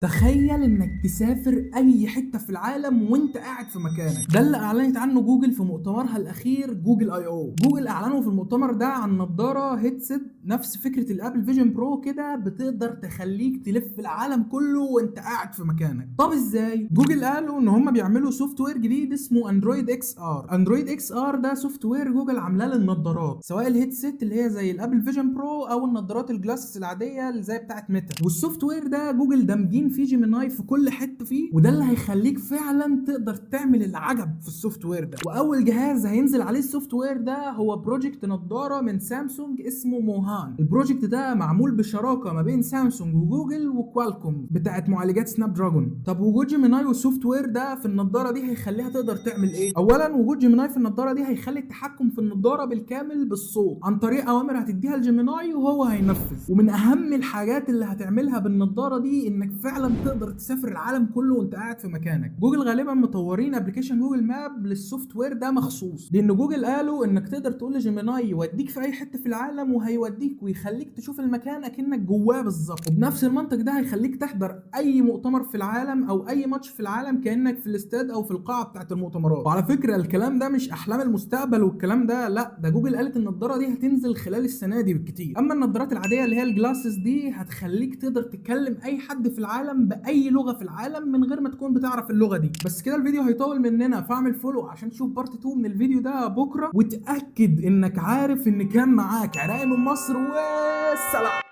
تخيل انك تسافر اي حته في العالم وانت قاعد في مكانك. ده اللي اعلنت عنه جوجل في مؤتمرها الاخير جوجل اي او. جوجل اعلنوا في المؤتمر ده عن نظاره هيدسيت نفس فكره الابل فيجن برو كده، بتقدر تخليك تلف العالم كله وانت قاعد في مكانك. طب ازاي؟ جوجل قالوا ان هم بيعملوا سوفت وير جديد اسمه اندرويد اكس ار. اندرويد اكس ار ده سوفت وير جوجل عاملاه للنظارات، سواء الهيدسيت اللي هي زي الابل فيجن برو او النظارات الجلاسس العاديه اللي زي بتاعه ميتا. والسوفت وير ده جوجل دامجين فيه جيميناي في كل حته فيه، وده اللي هيخليك فعلا تقدر تعمل العجب في السوفت وير ده. واول جهاز هينزل عليه السوفت وير ده هو بروجكت نظاره من سامسونج اسمه موهان. البروجكت ده معمول بشراكه ما بين سامسونج وجوجل وكوالكوم بتاعت معالجات سناب دراجون. طب وجود جيميناي والسوفت وير ده في النظاره دي هيخليها تقدر تعمل ايه؟ اولا وجود جيميناي في النظاره دي هيخلي التحكم في النظاره بالكامل بالصوت عن طريق اوامر هتديها لجيميناي وهو هينفذ. ومن اهم الحاجات اللي هتعملها بالنظاره دي انك فعلا تقدر تسافر العالم كله وانت قاعد في مكانك. جوجل غالبا مطورين ابلكيشن جوجل ماب للسوفت وير ده مخصوص، لان جوجل قالوا انك تقدر تقول لجيميناي يوديك في اي حته في العالم وهيوديك ويخليك تشوف المكان اكنك جواه بالظبط. وبنفس المنطق ده هيخليك تحضر اي مؤتمر في العالم او اي ماتش في العالم كانك في الاستاد او في القاعه بتاعه المؤتمرات. وعلى فكره الكلام ده مش احلام المستقبل والكلام ده، لا، ده جوجل قالت النضاره دي هتنزل خلال السنه دي بالكتير. اما النظارات العاديه اللي هي الجلاسز دي هتخليك تقدر تكلم اي حد في العالم باي لغه في العالم من غير ما تكون بتعرف اللغه دي. بس كده الفيديو هيطول مننا، فاعمل فولو عشان تشوف بارت 2 من الفيديو ده بكره، وتاكد انك عارف ان كان معاك عراقي من مصر، والسلام.